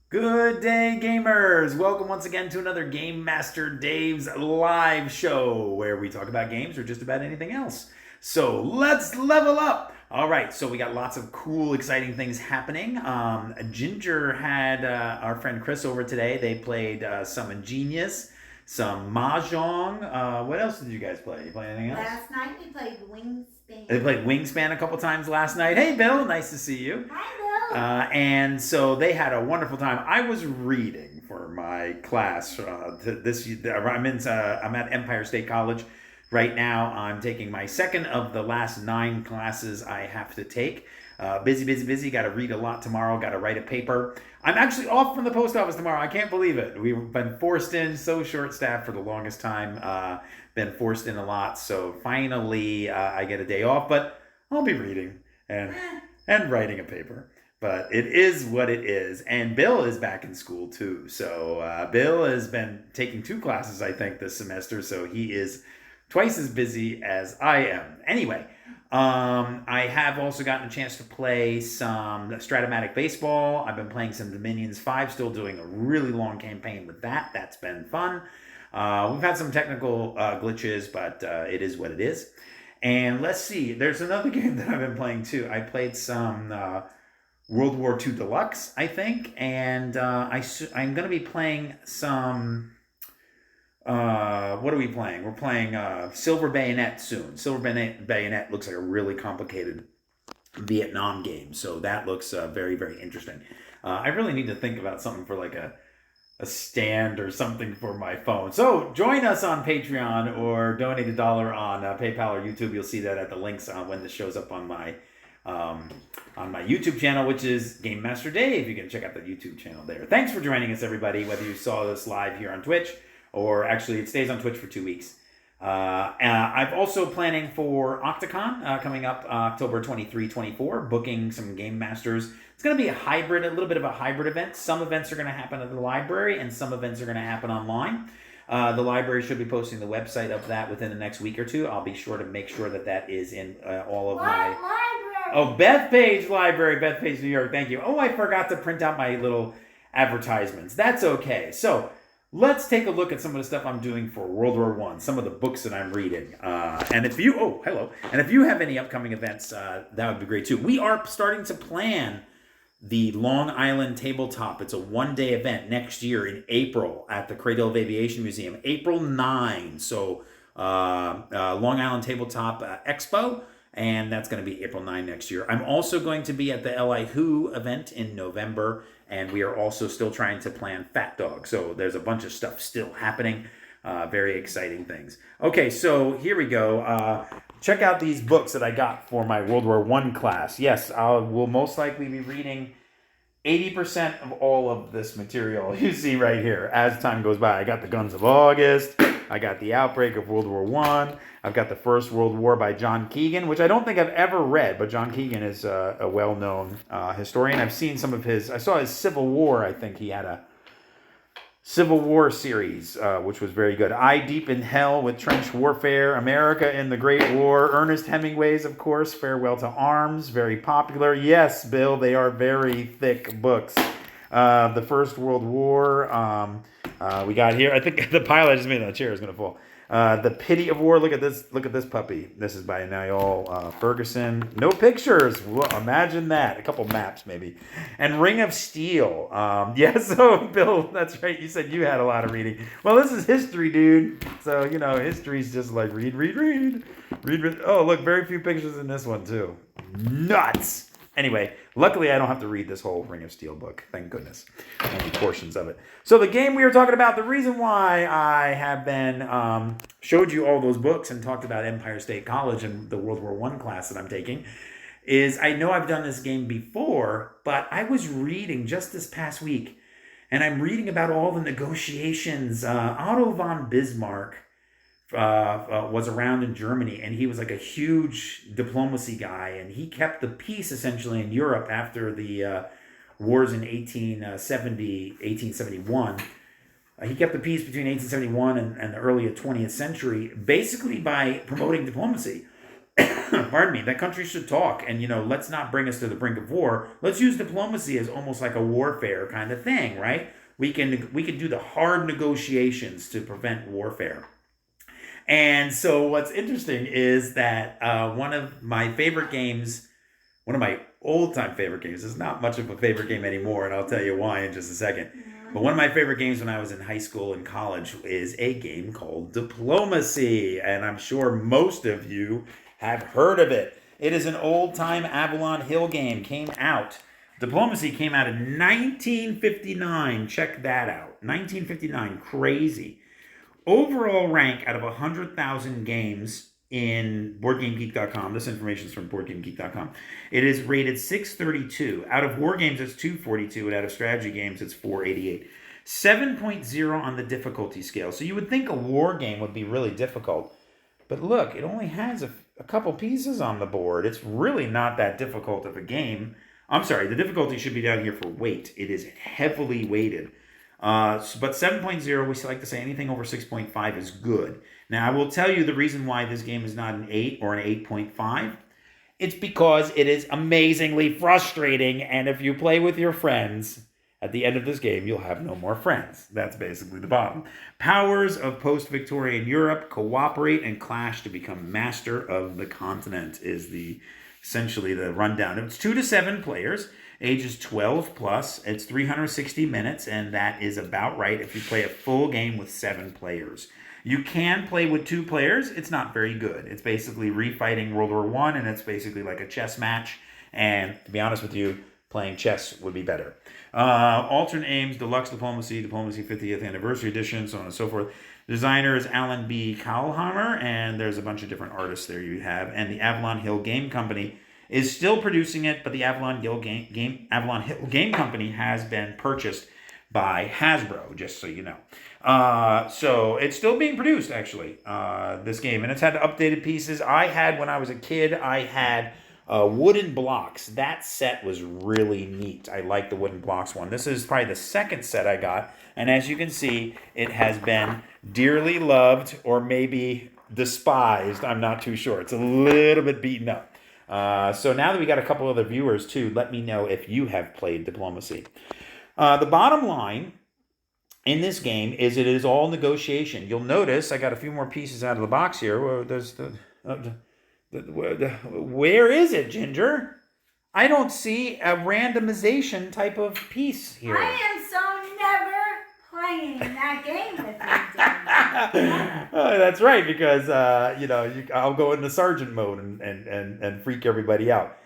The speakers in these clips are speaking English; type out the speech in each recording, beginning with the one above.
Good day, gamers! Welcome once again to another Game Master Dave's live show where we talk about games or just about anything else. So let's level up! All right, so we got lots of cool, exciting things happening. Ginger had our friend Chris over today. They played some Ingenious, some Mahjong. What else did you guys play? You play anything else? Last night we played Wingspan. They played Wingspan a couple times last night. Hey, Bill, nice to see you. Hi, Bill. And so they had a wonderful time. I was reading for my class this. I'm at Empire State College right now. I'm taking my second of the last 9 classes I have to take. Busy. Got to read a lot tomorrow. Got to write a paper. I'm actually off from the post office tomorrow. I can't believe it. We've been forced in, so short-staffed for the longest time. Been forced in a lot. So finally, I get a day off. But I'll be reading and writing a paper. But it is what it is. And Bill is back in school too. So Bill has been taking 2 classes, I think, this semester. So he is twice as busy as I am. Anyway, I have also gotten a chance to play some Stratomatic Baseball. I've been playing some Dominions 5, still doing a really long campaign with that. That's been fun. We've had some technical glitches, but it is what it is. And let's see, there's another game that I've been playing too. I played some World War II Deluxe, I think, and I'm going to be playing some. What are we playing? We're playing Silver Bayonet soon. Silver Bayonet looks like a really complicated Vietnam game, so that looks very interesting. I really need to think about something for like a stand or something for my phone. So join us on Patreon or donate $1 on PayPal or YouTube. You'll see that at the links when this shows up on my YouTube channel, which is Game Master Dave. You can check out the YouTube channel there. Thanks for joining us, everybody, whether you saw this live here on Twitch or actually it stays on Twitch for 2 weeks. I'm also planning for Octocon coming up October 23, 24, booking some Game Masters. It's going to be a little bit of a hybrid event. Some events are going to happen at the library and some events are going to happen online. The library should be posting the website of that within the next week or 2. I'll be sure to make sure that is in all of my... Library. Oh, Bethpage Library, Bethpage, New York. Thank you. Oh, I forgot to print out my little advertisements. That's okay. So let's take a look at some of the stuff I'm doing for World War I, some of the books that I'm reading. And if you have any upcoming events, that would be great too. We are starting to plan the Long Island Tabletop. It's a 1-day event next year in April at the Cradle of Aviation Museum, April 9. So Long Island Tabletop Expo. And that's going to be April 9 next year. I'm also going to be at the LI Who event in November, and we are also still trying to plan Fat Dog. So there's a bunch of stuff still happening. Very exciting things. Okay, so here we go. Check out these books that I got for my World War I class. Yes, I will most likely be reading 80% of all of this material you see right here as time goes by. I got the Guns of August. I got the Outbreak of World War I. I've got the First World War by John Keegan, which I don't think I've ever read, but John Keegan is a well-known historian. I've seen some of his... I saw his Civil War. I think he had a Civil War series, which was very good. Eye Deep in Hell with Trench Warfare, America in the Great War, Ernest Hemingway's, of course, Farewell to Arms, very popular. Yes, Bill, they are very thick books. The First World War, we got here, I think the pile I just made on the chair is going to fall. The Pity of War, look at this puppy. This is by Niall Ferguson. No pictures. Well, imagine that. A couple maps maybe. And Ring of Steel. Yeah, so Bill, that's right. You said you had a lot of reading. Well, this is history, dude. So, history's just like read. Oh, look, very few pictures in this one too. Nuts. Anyway, luckily I don't have to read this whole Ring of Steel book. Thank goodness. Only portions of it. So the game we were talking about, the reason why I have been showed you all those books and talked about Empire State College and the World War I class that I'm taking is I know I've done this game before, but I was reading just this past week, and I'm reading about all the negotiations. Otto von Bismarck was around in Germany, and he was like a huge diplomacy guy, and he kept the peace essentially in Europe after the wars in 1871. He kept the peace between 1871 and the early 20th century basically by promoting diplomacy. pardon me, that countries should talk, and let's not bring us to the brink of war. Let's use diplomacy as almost like a warfare kind of thing, right? We can do the hard negotiations to prevent warfare. And so what's interesting is that one of my old-time favorite games, is not much of a favorite game anymore, and I'll tell you why in just a second. But one of my favorite games when I was in high school and college is a game called Diplomacy, and I'm sure most of you have heard of it. It is an old-time Avalon Hill game. Diplomacy came out in 1959. Check that out. 1959. Crazy. Overall rank out of 100,000 games in BoardGameGeek.com. This information is from BoardGameGeek.com. It is rated 632. Out of war games, it's 242, and out of strategy games, it's 488. 7.0 on the difficulty scale. So you would think a war game would be really difficult. But look, it only has a couple pieces on the board. It's really not that difficult of a game. I'm sorry, the difficulty should be down here for weight. It is heavily weighted. But 7.0, we like to say anything over 6.5 is good. Now, I will tell you the reason why this game is not an 8 or an 8.5. It's because it is amazingly frustrating, and if you play with your friends, at the end of this game, you'll have no more friends. That's basically the bottom. Powers of post-Victorian Europe cooperate and clash to become master of the continent is essentially the rundown. It's 2 to 7 players. Ages 12 plus. It's 360 minutes, and that is about right if you play a full game with 7 players. You can play with 2 players. It's not very good. It's basically refighting World War I, and it's basically like a chess match. And to be honest with you, playing chess would be better. Alternate Aims, Deluxe Diplomacy, Diplomacy 50th Anniversary Edition, so on and so forth. Designer is Alan B. Kahlhammer, and there's a bunch of different artists there you have. And the Avalon Hill Game Company is still producing it, but the Avalon Hill Game Company has been purchased by Hasbro, just so you know. So it's still being produced, actually, this game. And it's had updated pieces. When I was a kid, I had wooden blocks. That set was really neat. I like the wooden blocks one. This is probably the second set I got. And as you can see, it has been dearly loved or maybe despised. I'm not too sure. It's a little bit beaten up. So now that we got a couple other viewers too, let me know if you have played Diplomacy. The bottom line in this game is it is all negotiation. You'll notice I got a few more pieces out of the box here. Where is it, Ginger? I don't see a randomization type of piece here. I am so never playing that game with you. That's right, because I'll go into sergeant mode and freak everybody out.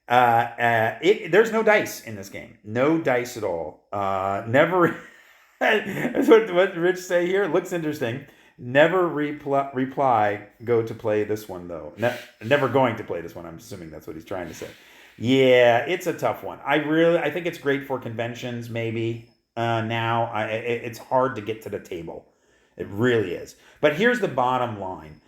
There's no dice in this game. No dice at all. Never. That's what Rich say here. It looks interesting. Never reply. Go to play this one though. Never going to play this one. I'm assuming that's what he's trying to say. Yeah, it's a tough one. I think it's great for conventions. Maybe now it's hard to get to the table. It really is. But here's the bottom line.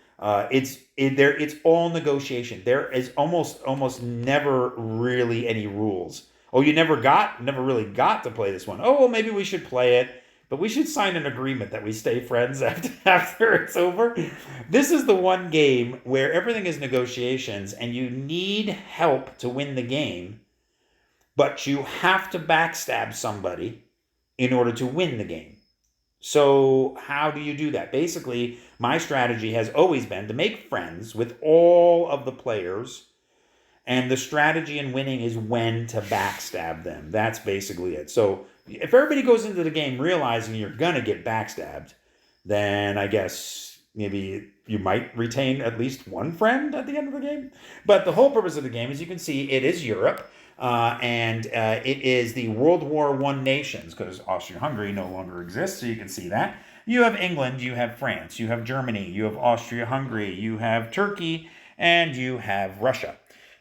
It's all negotiation. There is almost never really any rules. Oh, you never really got to play this one. Oh, well, maybe we should play it, but we should sign an agreement that we stay friends after it's over. This is the one game where everything is negotiations and you need help to win the game, but you have to backstab somebody in order to win the game. So how do you do that? Basically, my strategy has always been to make friends with all of the players, and the strategy in winning is when to backstab them. That's basically it. So if everybody goes into the game realizing you're going to get backstabbed, then I guess maybe you might retain at least one friend at the end of the game. But the whole purpose of the game, as you can see, it is Europe. And it is the World War I nations, because Austria-Hungary no longer exists, so you can see that. You have England, you have France, you have Germany, you have Austria-Hungary, you have Turkey, and you have Russia.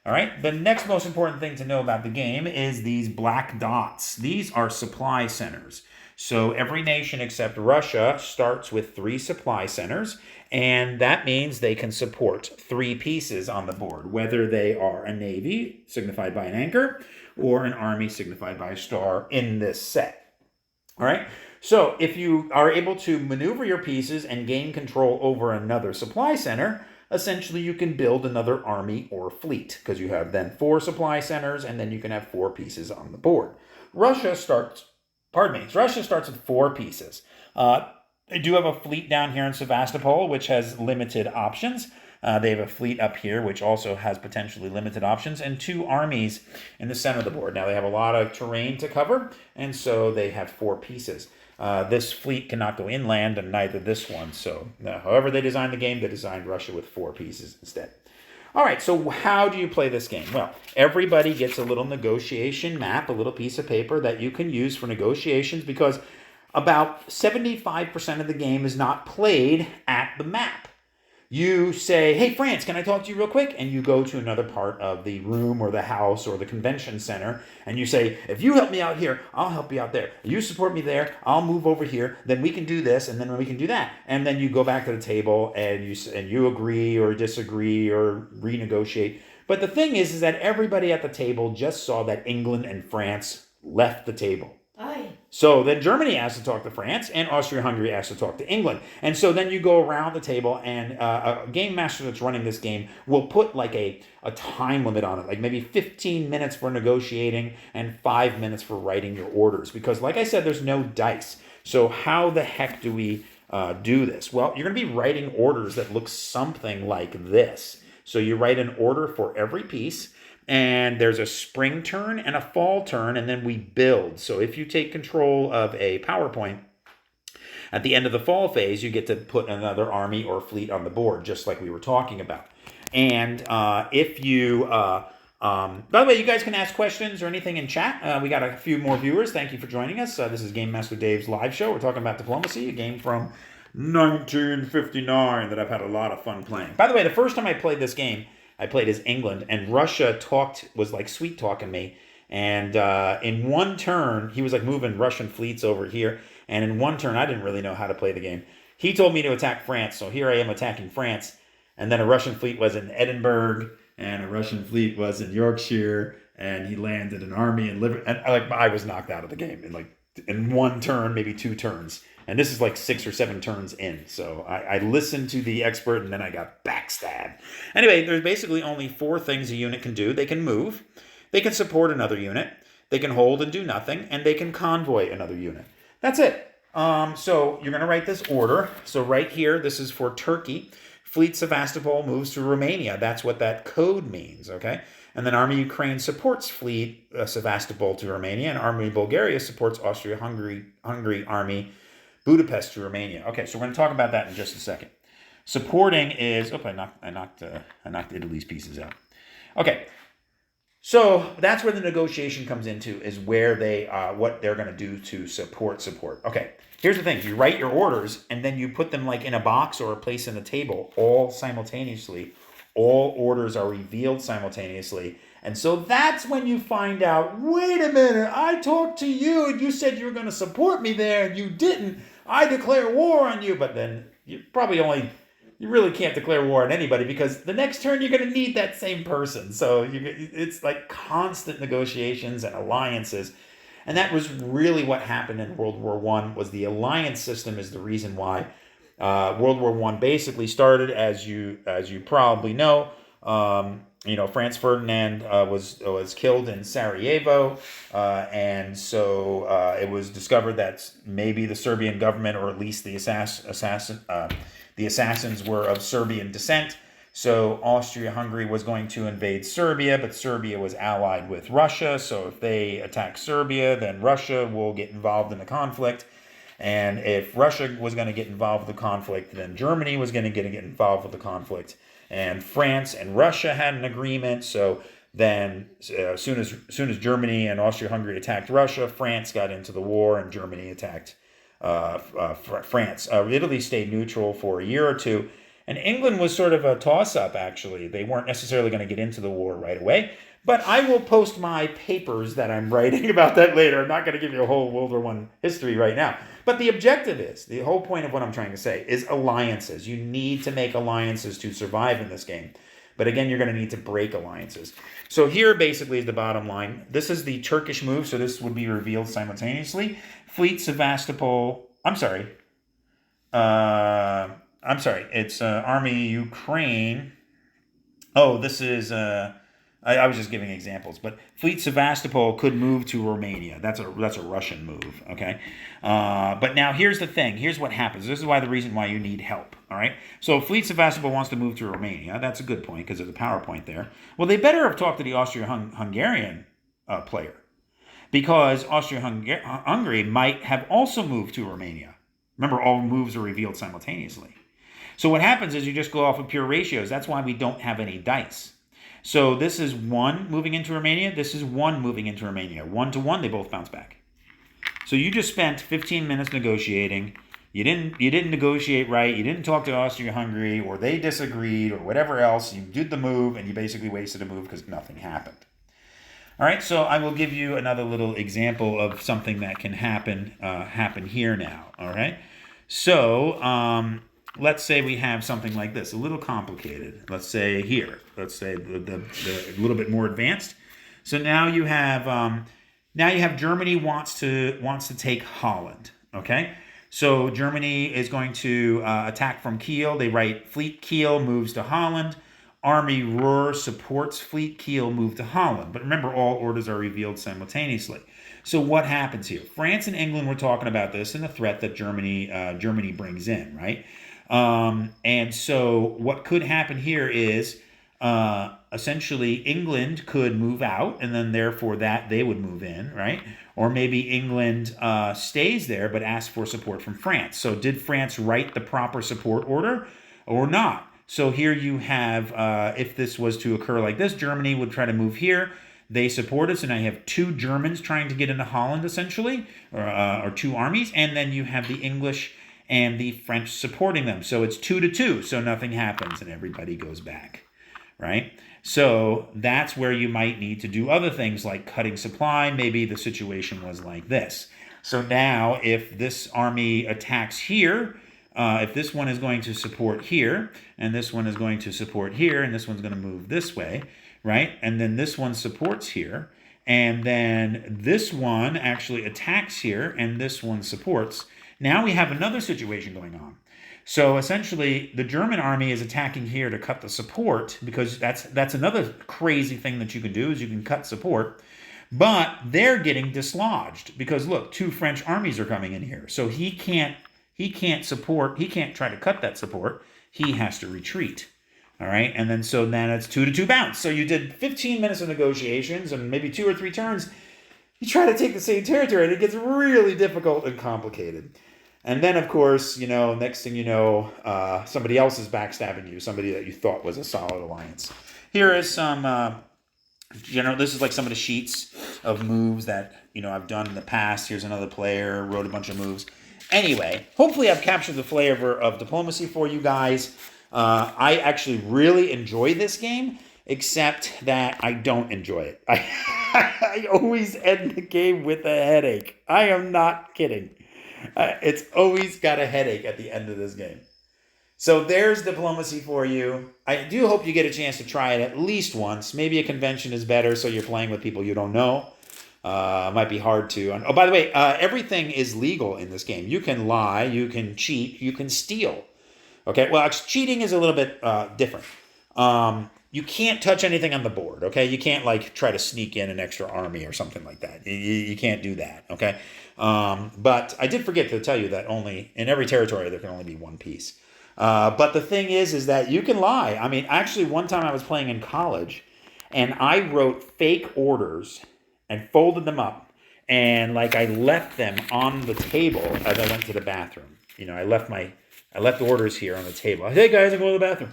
All right, the next most important thing to know about the game is these black dots. These are supply centers. So every nation except Russia starts with 3 supply centers, and that means they can support 3 pieces on the board, whether they are a navy, signified by an anchor, or an army, signified by a star in this set. All right, so if you are able to maneuver your pieces and gain control over another supply center, essentially you can build another army or fleet because you have then 4 supply centers and then you can have 4 pieces on the board. Russia starts with 4 pieces. They do have a fleet down here in Sevastopol, which has limited options. They have a fleet up here, which also has potentially limited options, and 2 armies in the center of the board. Now, they have a lot of terrain to cover, and so they have 4 pieces. This fleet cannot go inland, and neither this one. So, however they designed the game, they designed Russia with 4 pieces instead. All right, so how do you play this game? Well, everybody gets a little negotiation map, a little piece of paper that you can use for negotiations because about 75% of the game is not played at the map. You say, hey, France, can I talk to you real quick? And you go to another part of the room or the house or the convention center, and you say, if you help me out here, I'll help you out there. You support me there, I'll move over here, then we can do this, and then we can do that. And then you go back to the table, and you agree or disagree or renegotiate. But the thing is that everybody at the table just saw that England and France left the table. Aye. So then Germany has to talk to France, and Austria-Hungary has to talk to England. And so then you go around the table, and a game master that's running this game will put like a time limit on it, like maybe 15 minutes for negotiating and 5 minutes for writing your orders. Because like I said, there's no dice. So how the heck do we do this? Well, you're going to be writing orders that look something like this. So you write an order for every piece, and there's a spring turn and a fall turn, and then we build. So if you take control of a PowerPoint, at the end of the fall phase, you get to put another army or fleet on the board, just like we were talking about. And if you... by the way, you guys can ask questions or anything in chat. We got a few more viewers. Thank you for joining us. This is Game Master Dave's live show. We're talking about Diplomacy, a game from 1959 that I've had a lot of fun playing. By the way, the first time I played this game, I played as England, and Russia was like sweet talking me. And in one turn, he was like moving Russian fleets over here. And in one turn, I didn't really know how to play the game. He told me to attack France, so here I am attacking France. And then a Russian fleet was in Edinburgh, and a Russian fleet was in Yorkshire, and he landed an army in Liverpool. And I was knocked out of the game in one turn, maybe 2 turns. And this is like 6 or 7 turns in. So I listened to the expert, and then I got backstabbed. Anyway, there's basically only 4 things a unit can do. They can move, they can support another unit, they can hold and do nothing, and they can convoy another unit. That's it. So you're going to write this order. So right here, this is for Turkey. Fleet Sevastopol moves to Romania. That's what that code means, okay? And then Army Ukraine supports Fleet Sevastopol to Romania, and Army Bulgaria supports Austria-Hungary Army Budapest to Romania. Okay, so we're going to talk about that in just a second. Supporting is... Oh, I knocked Italy's pieces out. Okay, so that's where the negotiation comes into, is where what they're going to do to support. Okay, here's the thing. You write your orders, and then you put them like in a box or a place in the table, all simultaneously. All orders are revealed simultaneously. And so that's when you find out, wait a minute, I talked to you, and you said you were going to support me there, and you didn't. I declare war on you. But then you really can't declare war on anybody, because the next turn you're going to need that same person. So it's like constant negotiations and alliances. And that was really what happened in World War I, was the alliance system is the reason why World War I basically started, as you probably know. Franz Ferdinand was killed in Sarajevo, and so it was discovered that maybe the Serbian government, or at least the assassins were of Serbian descent. So Austria-Hungary was going to invade Serbia, but Serbia was allied with Russia. So if they attack Serbia, then Russia will get involved in the conflict. And if Russia was going to get involved with the conflict, then Germany was going to get involved with the conflict. And France and Russia had an agreement. So then as soon as Germany and Austria-Hungary attacked Russia, France got into the war, and Germany attacked France. Italy stayed neutral for a year or two. And England was sort of a toss-up, actually. They weren't necessarily going to get into the war right away. But I will post my papers that I'm writing about that later. I'm not going to give you a whole World War I history right now. But the objective is, the whole point of what I'm trying to say, is alliances. You need to make alliances to survive in this game. But again, you're going to need to break alliances. So here basically is the bottom line. This is the Turkish move, so this would be revealed simultaneously. Fleet Sevastopol... I'm sorry. I'm sorry, it's Army Ukraine. Oh, this is. I was just giving examples, but Fleet Sevastopol could move to Romania. That's a Russian move. Okay, but now here's the thing. Here's what happens. This is why the reason why you need help. All right. So if Fleet Sevastopol wants to move to Romania, that's a good point because there's a PowerPoint there. Well, they better have talked to the Austro-Hungarian player because Austria-Hungary might have also moved to Romania. Remember, all moves are revealed simultaneously. So what happens is you just go off of pure ratios. That's why we don't have any dice. So this is 1 moving into Romania. This is 1 moving into Romania. 1 to 1, they both bounce back. So you just spent 15 minutes negotiating. You didn't negotiate right. You didn't talk to Austria-Hungary, or they disagreed, or whatever else. You did the move, and you basically wasted a move because nothing happened. All right, so I will give you another little example of something that can happen here now. All right, so let's say we have something like this, a little complicated. Let's say here. Let's say the a little bit more advanced. So now you have Germany wants to take Holland. Okay, so Germany is going to attack from Kiel. They write Fleet Kiel moves to Holland. Army Ruhr supports Fleet Kiel move to Holland. But remember, all orders are revealed simultaneously. So what happens here? France and England were talking about this and the threat that Germany brings in, right? And so what could happen here is essentially England could move out, and then therefore that they would move in, right? Or maybe England stays there but asks for support from France. So did France write the proper support order or not? So here you have, if this was to occur like this, Germany would try to move here. They support it, so now you have 2 Germans trying to get into Holland, essentially, or 2 armies, and then you have the English and the French supporting them. So it's 2 to 2, so nothing happens and everybody goes back, right? So that's where you might need to do other things like cutting supply. Maybe the situation was like this. So now if this army attacks here, if this one is going to support here, and this one is going to support here, and this one's going to move this way, right? And then this one supports here, and then this one actually attacks here, and this one supports. Now we have another situation going on. So essentially, the German army is attacking here to cut the support, because that's another crazy thing that you can do, is you can cut support. But they're getting dislodged, because look, 2 French armies are coming in here. So he can't try to cut that support. He has to retreat. All right. And then it's 2 to 2 bounce. So you did 15 minutes of negotiations and maybe 2 or 3 turns. You try to take the same territory, and it gets really difficult and complicated. And then, of course, next thing you know, somebody else is backstabbing you, somebody that you thought was a solid alliance. Here is some this is like some of the sheets of moves that, I've done in the past. Here's another player, wrote a bunch of moves. Anyway, hopefully I've captured the flavor of diplomacy for you guys. I actually really enjoy this game, except that I don't enjoy it. I always end the game with a headache. I am not kidding. It's always got a headache at the end of this game. So there's diplomacy for you. I do hope you get a chance to try it at least once. Maybe a convention is better, so you're playing with people you don't know. Might be hard to. Oh, by the way, everything is legal in this game. You can lie, you can cheat, you can steal. Okay, well, cheating is a little bit different. You can't touch anything on the board. Okay, you can't try to sneak in an extra army or something like that. You can't do that. Okay, but I did forget to tell you that only in every territory there can only be 1 piece. But the thing is that you can lie. I mean, actually, one time I was playing in college, and I wrote fake orders and folded them up, and I left them on the table as I went to the bathroom. I left orders here on the table. Hey guys, I'm going to the bathroom.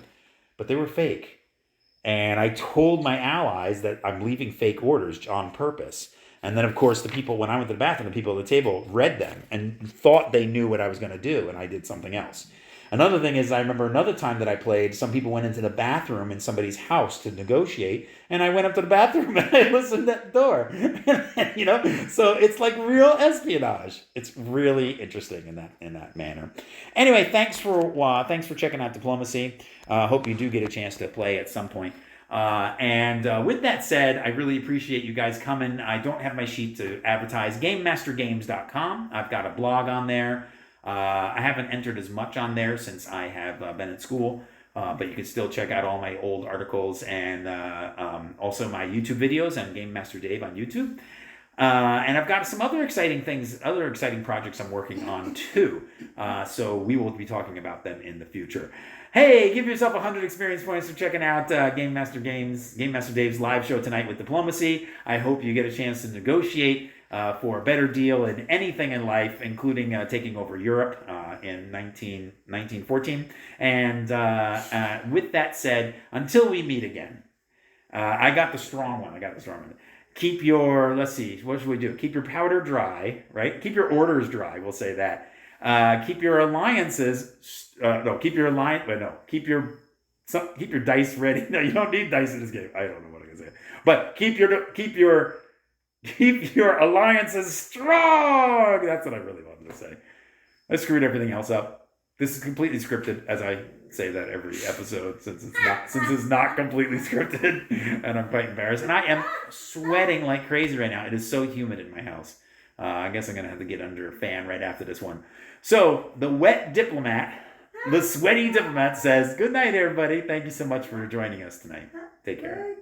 But they were fake. And I told my allies that I'm leaving fake orders on purpose. And then, of course, the people, when I went to the bathroom, the people at the table read them and thought they knew what I was going to do, and I did something else. Another thing is, I remember another time that I played, some people went into the bathroom in somebody's house to negotiate, and I went up to the bathroom and I listened at the door. So it's like real espionage. It's really interesting in that manner. Anyway, thanks for checking out Diplomacy. Hope you do get a chance to play at some point. And with that said, I really appreciate you guys coming. I don't have my sheet to advertise. GameMasterGames.com. I've got a blog on there. I haven't entered as much on there since I have been at school, but you can still check out all my old articles and also my YouTube videos. I'm Game Master Dave on YouTube. And I've got some other exciting things, other exciting projects I'm working on too. So we will be talking about them in the future. Hey, give yourself 100 experience points for checking out Game Master Dave's live show tonight with Diplomacy. I hope you get a chance to negotiate for a better deal in anything in life, including taking over Europe in 1914. And with that said, until we meet again, I got the strong one. Keep your, let's see, what should we do? Keep your powder dry, right? Keep your orders dry, we'll say that. Keep your alliances, keep your dice ready. No, you don't need dice in this game. I don't know what I'm going to say. But keep your alliances strong. That's what I really wanted to say. I screwed everything else up. This is completely scripted, as I say that every episode, since it's not completely scripted, and I'm quite embarrassed. And I am sweating like crazy right now. It is so humid in my house. I guess I'm gonna have to get under a fan right after this one. So the sweaty diplomat says, "Good night, everybody. Thank you so much for joining us tonight. Take care."